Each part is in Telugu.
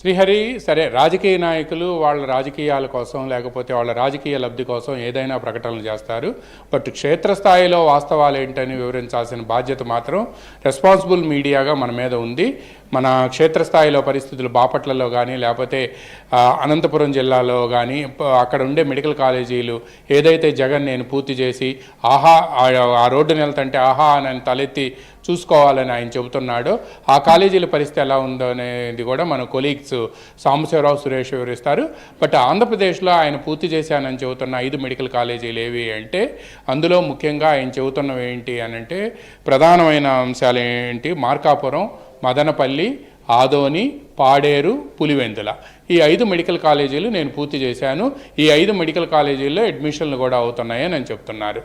శ్రీహరి, సరే, రాజకీయ నాయకులు వాళ్ళ రాజకీయాల కోసం లేకపోతే వాళ్ళ రాజకీయ లబ్ధి కోసం ఏదైనా ప్రకటనలు చేస్తారు. బట్ క్షేత్రస్థాయిలో వాస్తవాలు ఏంటని వివరించాల్సిన బాధ్యత మాత్రం రెస్పాన్సిబుల్ మీడియాగా మన మీద ఉంది. మన క్షేత్రస్థాయిలో పరిస్థితులు బాపట్లలో కానీ లేకపోతే అనంతపురం జిల్లాలో కానీ అక్కడ ఉండే మెడికల్ కాలేజీలు ఏదైతే జగన్ నేను పూర్తి చేసి ఆ రోడ్డుని వెళ్తుంటే ఆహా అని తలెత్తి చూసుకోవాలని ఆయన చెబుతున్నాడో ఆ కాలేజీల పరిస్థితి ఎలా ఉందో అనేది కూడా మన కొలీగ్స్ సాంబశివరావు, సురేష్ వివరిస్తారు. బట్ ఆంధ్రప్రదేశ్లో ఆయన పూర్తి చేశానని చెబుతున్న 5 మెడికల్ కాలేజీలు ఏవి అంటే అందులో ముఖ్యంగా ఆయన చెబుతున్నవి ఏంటి అని అంటే ప్రధానమైన అంశాలు ఏంటి: మార్కాపురం, మదనపల్లి, ఆదోని, పాడేరు, పులివెందుల. ఈ 5 మెడికల్ కాలేజీలు నేను పూర్తి చేశాను. ఈ 5 మెడికల్ కాలేజీల్లో అడ్మిషన్లు కూడా అవుతున్నాయని అని చెప్తున్నారు.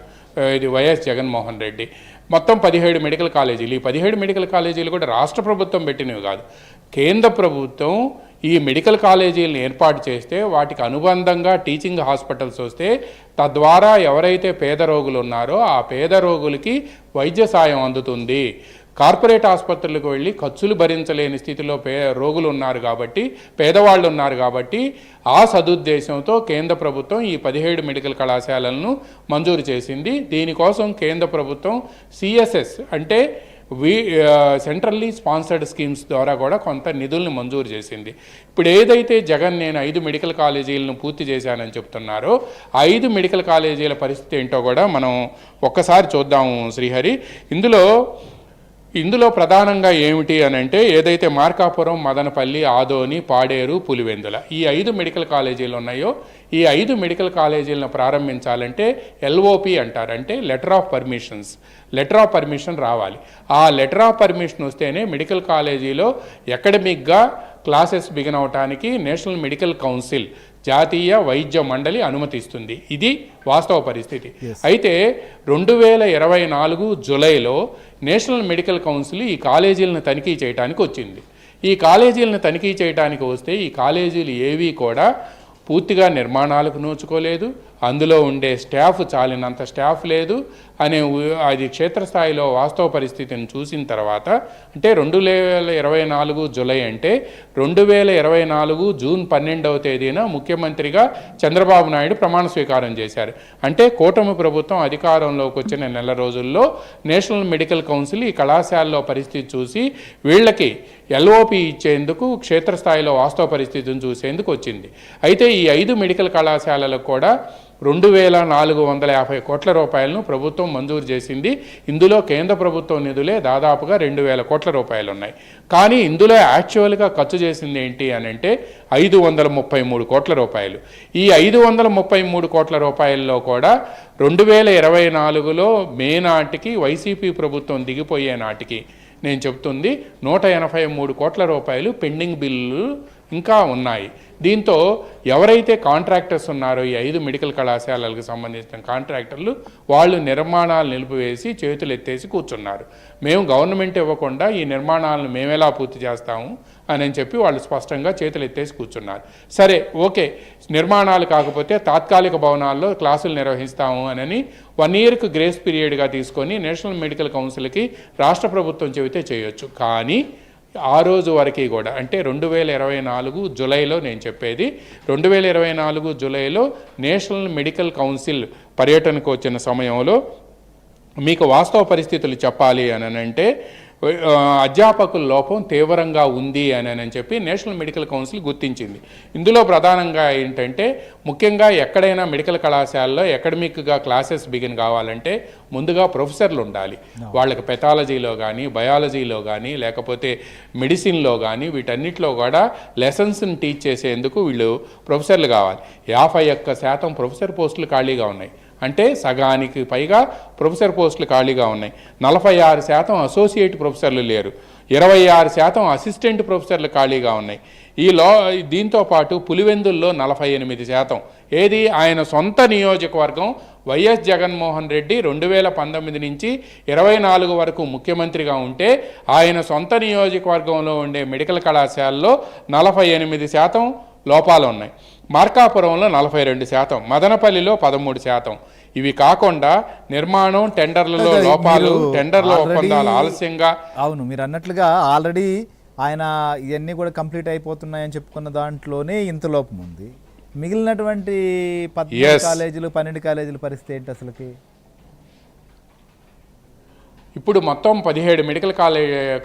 ఇది వైఎస్ జగన్మోహన్ రెడ్డి. మొత్తం 17 మెడికల్ కాలేజీలు. ఈ 17 మెడికల్ కాలేజీలు కూడా రాష్ట్ర ప్రభుత్వం పెట్టినవి కాదు. కేంద్ర ప్రభుత్వం ఈ మెడికల్ కాలేజీలను ఏర్పాటు చేస్తే వాటికి అనుబంధంగా టీచింగ్ హాస్పిటల్స్ వస్తే తద్వారా ఎవరైతే పేద రోగులు ఉన్నారో ఆ పేద రోగులకి వైద్య సాయం అందుతుంది. కార్పొరేట్ ఆసుపత్రులకు వెళ్ళి ఖర్చులు భరించలేని స్థితిలో రోగులు ఉన్నారు కాబట్టి, పేదవాళ్ళు ఉన్నారు కాబట్టి ఆ సదుద్దేశంతో కేంద్ర ప్రభుత్వం ఈ 17 మెడికల్ కళాశాలలను మంజూరు చేసింది. దీనికోసం కేంద్ర ప్రభుత్వం సిఎస్ఎస్ అంటే సెంట్రల్లీ స్పాన్సర్డ్ స్కీమ్స్ ద్వారా కూడా కొంత నిధుల్ని మంజూరు చేసింది. ఇప్పుడు ఏదైతే జగన్ నేను 5 మెడికల్ కాలేజీలను పూర్తి చేశానని చెప్తున్నారో 5 మెడికల్ కాలేజీల పరిస్థితి ఏంటో కూడా మనం ఒక్కసారి చూద్దాము శ్రీహరి. ఇందులో ప్రధానంగా ఏమిటి అని అంటే ఏదైతే మార్కాపురం, మదనపల్లి, ఆదోని, పాడేరు, పులివెందుల ఈ 5 మెడికల్ కాలేజీలు ఉన్నాయో ఈ 5 మెడికల్ కాలేజీలను ప్రారంభించాలంటే ఎల్ఓపి అంటారు, అంటే లెటర్ ఆఫ్ పర్మిషన్ రావాలి. ఆ లెటర్ ఆఫ్ పర్మిషన్ వస్తేనే మెడికల్ కాలేజీలో అకాడమిక్గా క్లాసెస్ బిగిన్ అవటానికి నేషనల్ మెడికల్ కౌన్సిల్, జాతీయ వైద్య మండలి అనుమతిస్తుంది. ఇది వాస్తవ పరిస్థితి. అయితే 2024 జూలైలో నేషనల్ మెడికల్ కౌన్సిల్ ఈ కాలేజీలను తనిఖీ చేయడానికి వచ్చింది. ఈ కాలేజీలను తనిఖీ చేయడానికి వస్తే ఈ కాలేజీలు ఏవి కూడా పూర్తిగా నిర్మాణాలకు నోచుకోలేదు, అందులో ఉండే స్టాఫ్ చాలినంత స్టాఫ్ లేదు అనే అది క్షేత్రస్థాయిలో వాస్తవ పరిస్థితిని చూసిన తర్వాత, అంటే 2024 జూలై అంటే 2024 జూన్ 12వ తేదీన ముఖ్యమంత్రిగా చంద్రబాబు నాయుడు ప్రమాణ స్వీకారం చేశారు. అంటే కూటమి ప్రభుత్వం అధికారంలోకి వచ్చిన నెల రోజుల్లో నేషనల్ మెడికల్ కౌన్సిల్ ఈ కళాశాలలో పరిస్థితి చూసి వీళ్ళకి ఎల్ఓపి ఇచ్చేందుకు క్షేత్రస్థాయిలో వాస్తవ పరిస్థితిని చూసేందుకు వచ్చింది. అయితే ఈ 5 మెడికల్ కళాశాలలకు కూడా 2450 కోట్ల రూపాయలను ప్రభుత్వం మంజూరు చేసింది. ఇందులో కేంద్ర ప్రభుత్వం నిధులే దాదాపుగా 2000 కోట్ల రూపాయలు ఉన్నాయి. కానీ ఇందులో యాక్చువల్గా ఖర్చు చేసింది ఏంటి అని అంటే 533 కోట్ల రూపాయలు. ఈ 533 కోట్ల రూపాయల్లో కూడా 2024లో మే నాటికి వైసీపీ ప్రభుత్వం దిగిపోయే నాటికి నేను చెప్తుంది 183 కోట్ల రూపాయలు పెండింగ్ బిల్లులు ఇంకా ఉన్నాయి. దీంతో ఎవరైతే కాంట్రాక్టర్స్ ఉన్నారో ఈ 5 మెడికల్ కళాశాలలకు సంబంధించిన కాంట్రాక్టర్లు వాళ్ళు నిర్మాణాలు నిలిపివేసి చేతులు ఎత్తేసి కూర్చున్నారు. మేము గవర్నమెంట్ ఇవ్వకుండా ఈ నిర్మాణాలను మేమెలా పూర్తి చేస్తాము అని చెప్పి వాళ్ళు స్పష్టంగా చేతులు ఎత్తేసి కూర్చున్నారు. సరే, ఓకే, నిర్మాణాలు కాకపోతే తాత్కాలిక భవనాల్లో క్లాసులు నిర్వహిస్తాము అని 1 ఇయర్కు గ్రేస్ పీరియడ్గా తీసుకొని నేషనల్ మెడికల్ కౌన్సిల్కి రాష్ట్ర ప్రభుత్వం చెబితే చేయొచ్చు. కానీ ఆ రోజు వరకు కూడా, అంటే 2024 జూలైలో నేను చెప్పేది, 2024 జూలైలో నేషనల్ మెడికల్ కౌన్సిల్ పర్యటనకు వచ్చిన సమయంలో మీకు వాస్తవ పరిస్థితులు చెప్పాలి అని అంటే అధ్యాపకుల లోపం తీవ్రంగా ఉంది అని చెప్పి నేషనల్ మెడికల్ కౌన్సిల్ గుర్తించింది. ఇందులో ప్రధానంగా ఏంటంటే ముఖ్యంగా ఎక్కడైనా మెడికల్ కళాశాలలో అకాడమిక్గా క్లాసెస్ బిగిన్ కావాలంటే ముందుగా ప్రొఫెసర్లు ఉండాలి. వాళ్ళకి పెథాలజీలో కానీ, బయాలజీలో కానీ, లేకపోతే మెడిసిన్లో కానీ వీటన్నిటిలో కూడా లెసన్స్ని టీచ్ చేసేందుకు వీళ్ళు ప్రొఫెసర్లు కావాలి. 51% ప్రొఫెసర్ పోస్టులు ఖాళీగా ఉన్నాయి. అంటే సగానికి పైగా ప్రొఫెసర్ పోస్టులు ఖాళీగా ఉన్నాయి. 46% అసోసియేట్ ప్రొఫెసర్లు లేరు. 26% అసిస్టెంట్ ప్రొఫెసర్లు ఖాళీగా ఉన్నాయి. దీంతో పాటు పులివెందుల్లో 48%. ఏది ఆయన సొంత నియోజకవర్గం వైఎస్ జగన్మోహన్ రెడ్డి 2019 నుంచి 24 వరకు ముఖ్యమంత్రిగా ఉంటే ఆయన సొంత నియోజకవర్గంలో ఉండే మెడికల్ కళాశాలలో 48% లోపాలు ఉన్నాయి. మార్కాపురంలో 42%, మదనపల్లిలో 13%. ఇవి కాకుండా నిర్మాణం, టెండర్లలో లోపాలు, టెండర్ల ఒప్పందాలు ఆలస్యంగా. అవును, మీరు అన్నట్లుగా ఆల్రెడీ ఆయన ఇవన్నీ కూడా కంప్లీట్ అయిపోతున్నాయని చెప్పుకున్న దాంట్లోనే ఇంత లోపం ఉంది. మిగిలినటువంటి 14 కాలేజీలు 12 కాలేజీల పరిస్థితి ఏంటి అసలుకి? ఇప్పుడు మొత్తం 17 మెడికల్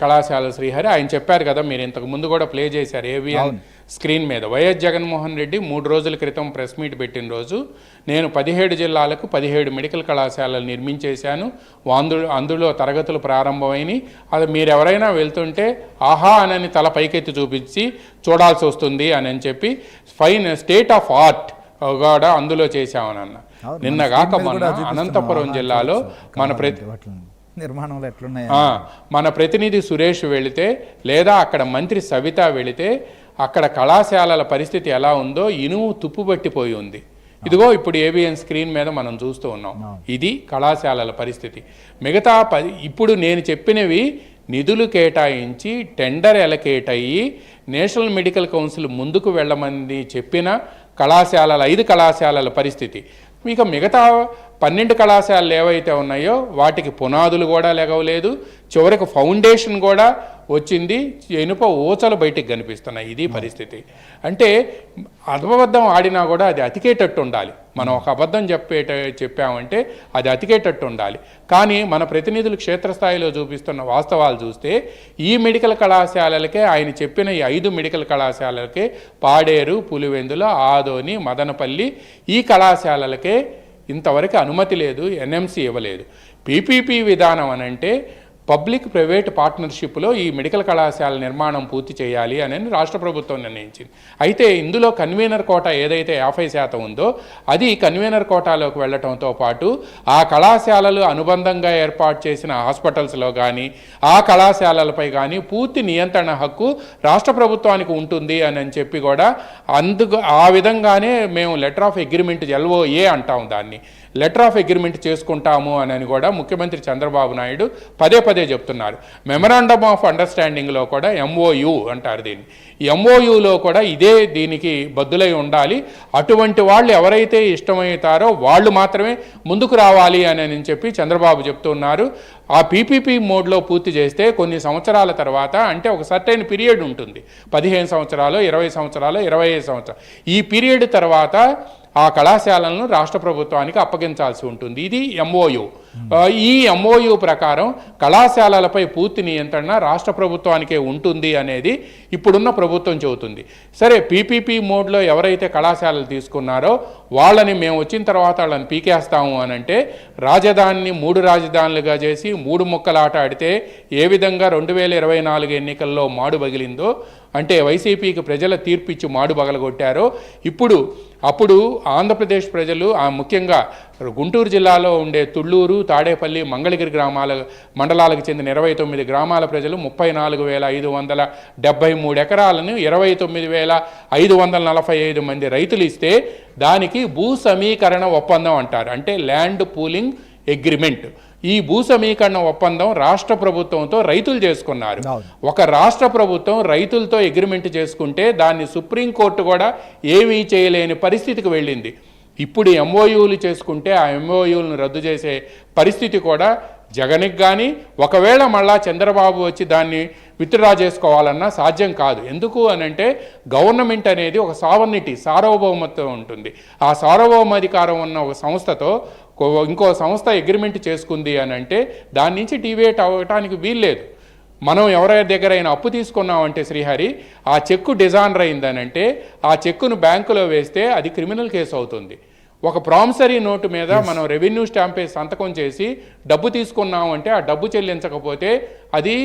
కళాశాలలు శ్రీహరి. ఆయన చెప్పారు కదా, మీరు ఇంతకు ముందు కూడా ప్లే చేశారు ఏవిఎన్ స్క్రీన్ మీద. వైఎస్ జగన్మోహన్ రెడ్డి 3 రోజుల క్రితం ప్రెస్ మీట్ పెట్టిన రోజు నేను 17 జిల్లాలకు 17 మెడికల్ కళాశాలలు నిర్మించేశాను, అందులో తరగతులు ప్రారంభమైనవి, అది మీరు ఎవరైనా వెళ్తుంటే ఆహా అని తల పైకెత్తి చూపించి చూడాల్సి వస్తుంది అని చెప్పి ఫైన్ స్టేట్ ఆఫ్ ఆర్ట్ కూడా అందులో చేశామనన్న. నిన్న కాక మొన్న అనంతపురం జిల్లాలో నిర్మాణంలో ఎట్లున్నాయి మన ప్రతినిధి సురేష్ వెళితే, లేదా అక్కడ మంత్రి సవిత వెళితే అక్కడ కళాశాలల పరిస్థితి ఎలా ఉందో ఇనుము తుప్పుబట్టిపోయి ఉంది. ఇదిగో ఇప్పుడు ఏబిఎన్ స్క్రీన్ మీద మనం చూస్తూ ఉన్నాం. ఇది కళాశాలల పరిస్థితి. మిగతా ఇప్పుడు నేను చెప్పినవి నిధులు కేటాయించి టెండర్ ఎలకేట్ అయ్యి నేషనల్ మెడికల్ కౌన్సిల్ ముందుకు వెళ్ళమని చెప్పిన కళాశాలల 5 కళాశాలల పరిస్థితి. మీకు మిగతా 12 కళాశాలలు ఏవైతే ఉన్నాయో వాటికి పునాదులు కూడా లెగవలేదు, చివరికి ఫౌండేషన్ కూడా వచ్చింది, ఇనుప ఊచలు బయటికి కనిపిస్తున్నాయి. ఇది పరిస్థితి. అంటే అబద్ధం ఆడినా కూడా అది అతికేటట్టు ఉండాలి. మనం ఒక అబద్ధం చెప్పామంటే అది అతికేటట్టు ఉండాలి. కానీ మన ప్రతినిధులు క్షేత్రస్థాయిలో చూపిస్తున్న వాస్తవాలు చూస్తే ఈ మెడికల్ కళాశాలలకే, ఆయన చెప్పిన ఈ 5 మెడికల్ కళాశాలలకే, పాడేరు, పులివెందుల, ఆదోని, మదనపల్లి, ఈ కళాశాలలకే ఇంతవరకు అనుమతి లేదు, ఎన్ఎంసీ ఇవ్వలేదు. పీపీపీ విధానం అనంటే పబ్లిక్ ప్రైవేట్ పార్ట్నర్షిప్లో ఈ మెడికల్ కళాశాల నిర్మాణం పూర్తి చేయాలి అని రాష్ట్ర ప్రభుత్వం నిర్ణయించింది. అయితే ఇందులో కన్వీనర్ కోటా ఏదైతే 50% ఉందో అది కన్వీనర్ కోటాలోకి వెళ్ళటంతో పాటు ఆ కళాశాలలు అనుబంధంగా ఏర్పాటు చేసిన హాస్పిటల్స్లో కానీ ఆ కళాశాలలపై కానీ పూర్తి నియంత్రణ హక్కు రాష్ట్ర ప్రభుత్వానికి ఉంటుంది అని చెప్పి కూడా ఆ విధంగానే మేము లెటర్ ఆఫ్ అగ్రిమెంట్ LOA అంటాం, దాన్ని లెటర్ ఆఫ్ అగ్రిమెంట్ చేసుకుంటాము అని కూడా ముఖ్యమంత్రి చంద్రబాబు నాయుడు పదే పదే చెప్తున్నారు. మెమరాండమ్ ఆఫ్ అండర్స్టాండింగ్లో కూడా MOU అంటారు దీన్ని. MOUలో కూడా ఇదే దీనికి బద్దులై ఉండాలి. అటువంటి వాళ్ళు ఎవరైతే ఇష్టమవుతారో వాళ్ళు మాత్రమే ముందుకు రావాలి అని చెప్పి చంద్రబాబు చెప్తున్నారు. ఆ పీపీపీ మోడ్లో పూర్తి చేస్తే కొన్ని సంవత్సరాల తర్వాత, అంటే ఒక సర్టైన్ పీరియడ్ ఉంటుంది, 15 సంవత్సరాలు, 20 సంవత్సరాలు, 25 సంవత్సరాలు, ఈ పీరియడ్ తర్వాత ఆ కళాశాలను రాష్ట్ర ప్రభుత్వానికి అప్పగించాల్సి ఉంటుంది. ఇది MOU. ఈ MOU ప్రకారం కళాశాలలపై పూర్తి నియంత్రణ రాష్ట్ర ప్రభుత్వానికే ఉంటుంది అనేది ఇప్పుడున్న ప్రభుత్వం చెబుతుంది. సరే, పీపీపీ మోడ్లో ఎవరైతే కళాశాలలు తీసుకున్నారో వాళ్ళని మేము వచ్చిన తర్వాత వాళ్ళని పీకేస్తాము అని అంటే, రాజధానిని 3 రాజధానులుగా చేసి 3 ముక్కలాట ఆడితే ఏ విధంగా 2024 ఎన్నికల్లో మాడు పగిలిందో, అంటే వైసీపీకి ప్రజల తీర్పిచ్చి మాడు పగలగొట్టారో, అప్పుడు ఆంధ్రప్రదేశ్ ప్రజలు, ముఖ్యంగా గుంటూరు జిల్లాలో ఉండే తుళ్ళూరు, తాడేపల్లి, మంగళగిరి మండలాలకు చెందిన 29 గ్రామాల ప్రజలు 34,573 ఎకరాలను 29,545 మంది రైతులు ఇస్తే దానికి భూ సమీకరణ ఒప్పందం అంటారు, అంటే ల్యాండ్ పూలింగ్ అగ్రిమెంట్. ఈ భూ సమీకరణ ఒప్పందం రాష్ట్ర ప్రభుత్వంతో రైతులు చేసుకున్నారు. ఒక రాష్ట్ర ప్రభుత్వం రైతులతో అగ్రిమెంట్ చేసుకుంటే దాన్ని సుప్రీంకోర్టు కూడా ఏమీ చేయలేని పరిస్థితికి వెళ్ళింది. ఇప్పుడు MOUలు చేసుకుంటే ఆ MOUలను రద్దు చేసే పరిస్థితి కూడా జగన్కి కానీ, ఒకవేళ మళ్ళా చంద్రబాబు వచ్చి దాన్ని విత్డ్రా చేసుకోవాలన్నా సాధ్యం కాదు. ఎందుకు అనంటే గవర్నమెంట్ అనేది ఒక సార్వభౌమత్వం ఉంటుంది. ఆ సార్వభౌమాధికారం ఉన్న ఒక సంస్థతో ఇంకో సంస్థ అగ్రిమెంట్ చేసుకుంది అని అంటే దాని నుంచి డివియేట్ అవ్వటానికి వీల్లేదు. మనం ఎవరైనా దగ్గర అయినా అప్పు తీసుకున్నామంటే శ్రీహరి, ఆ చెక్కు డిజానర్ అయిందనంటే ఆ చెక్కును బ్యాంకులో వేస్తే అది క్రిమినల్ కేసు అవుతుంది. ఒక ప్రామిసరీ నోటు మీద మనం రెవెన్యూ స్టాంప్ వేసి సంతకం చేసి డబ్బు తీసుకున్నామంటే ఆ డబ్బు చెల్లించకపోతే అది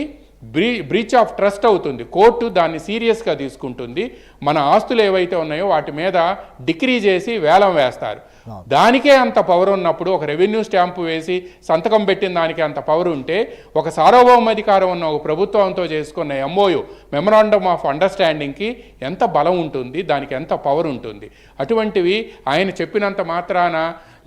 బ్రీచ్ ఆఫ్ ట్రస్ట్ అవుతుంది. కోర్టు దాన్ని సీరియస్గా తీసుకుంటుంది. మన ఆస్తులు ఏవైతే ఉన్నాయో వాటి మీద డిక్రీ చేసి వేలం వేస్తారు. దానికే అంత పవర్ ఉన్నప్పుడు, ఒక రెవెన్యూ స్టాంపు వేసి సంతకం పెట్టిన దానికి అంత పవర్ ఉంటే, ఒక సార్వభౌమాధికారం ఉన్న ఒక ప్రభుత్వంతో చేసుకున్న MOU మెమరాండమ్ ఆఫ్ అండర్స్టాండింగ్కి ఎంత బలం ఉంటుంది, దానికి ఎంత పవర్ ఉంటుంది. అటువంటివి ఆయన చెప్పినంత మాత్రాన,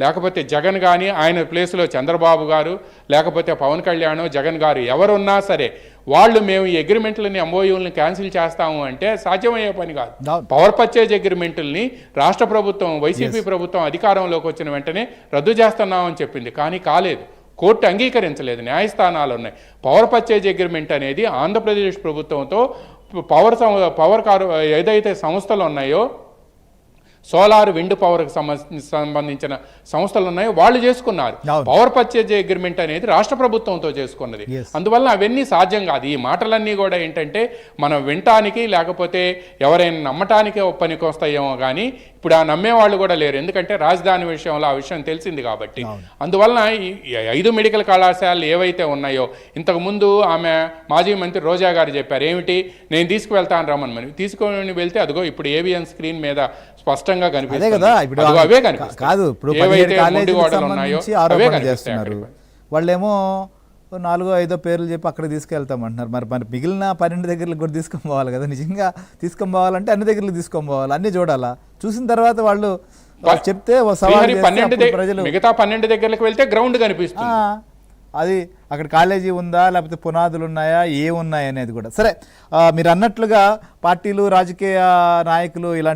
లేకపోతే జగన్ కానీ, ఆయన ప్లేస్లో చంద్రబాబు గారు, లేకపోతే పవన్ కళ్యాణ్, జగన్ గారు ఎవరున్నా సరే వాళ్ళు మేము ఈ అగ్రిమెంట్లని MOUలని క్యాన్సిల్ చేస్తాము అంటే సాధ్యమయ్యే పని కాదు. పవర్ పర్చేజ్ అగ్రిమెంట్లని రాష్ట్ర ప్రభుత్వం, వైసీపీ ప్రభుత్వం అధికారంలోకి వచ్చిన వెంటనే రద్దు చేస్తున్నామని చెప్పింది, కానీ కాలేదు. కోర్టు అంగీకరించలేదు, న్యాయస్థానాలు ఉన్నాయి. పవర్ పర్చేజ్ అగ్రిమెంట్ అనేది ఆంధ్రప్రదేశ్ ప్రభుత్వంతో పవర్ ఏదైతే సంస్థలు ఉన్నాయో, సోలార్ విండ్ పవర్కి సంబంధించిన సంస్థలు ఉన్నాయో వాళ్ళు చేసుకున్నారు. పవర్ పర్చేజ్ అగ్రిమెంట్ అనేది రాష్ట్ర ప్రభుత్వంతో చేసుకున్నది. అందువల్ల అవన్నీ సాధ్యం కాదు. ఈ మాటలన్నీ కూడా ఏంటంటే మనం వినటానికి లేకపోతే ఎవరైనా నమ్మటానికే పనికి వస్తాయేమో కానీ ఇప్పుడు ఆ నమ్మేవాళ్ళు కూడా లేరు. ఎందుకంటే రాజధాని విషయంలో ఆ విషయం తెలిసింది కాబట్టి. అందువలన ఈ 5 మెడికల్ కళాశాలలు ఏవైతే ఉన్నాయో, ఇంతకుముందు ఆమె మాజీ మంత్రి రోజా గారు చెప్పారు ఏమిటి, నేను తీసుకువెళ్తాను రమ్మని. తీసుకొని వెళ్తే అదిగో ఇప్పుడు ఏవిఎన్ స్క్రీన్ మీద స్పష్టంగా కనిపిస్తుంది. అవే కనిపిస్తాయి. కాదు, ఇప్పుడు ఏవైతే 17 ముందు కాలేజీలకు గోడలు ఉన్నాయో సంబంధించి అవే ఆరోపణలు కనిపిస్తాయి. చేస్తున్నారు. వాళ్ళేమో 4-5 పేర్లు చెప్పి అక్కడికి తీసుకెళ్తామంటున్నారు. మరి మిగిలిన 12 దగ్గరలకు కూడా తీసుకొని పోవాలి కదా. నిజంగా తీసుకొని పోవాలంటే అన్ని దగ్గరలకు తీసుకొని పోవాలి, అన్ని చూడాలా. చూసిన తర్వాత వాళ్ళు చెప్తే ప్రజలు మిగతా 12 దగ్గరకు వెళ్తే గ్రౌండ్ కనిపిస్తుంది. అది అక్కడ కాలేజీ ఉందా లేకపోతే పునాదులు ఉన్నాయా, ఏమున్నాయి అనేది కూడా. సరే, మీరు అన్నట్లుగా పార్టీలు రాజకీయ నాయకులు ఇలాంటి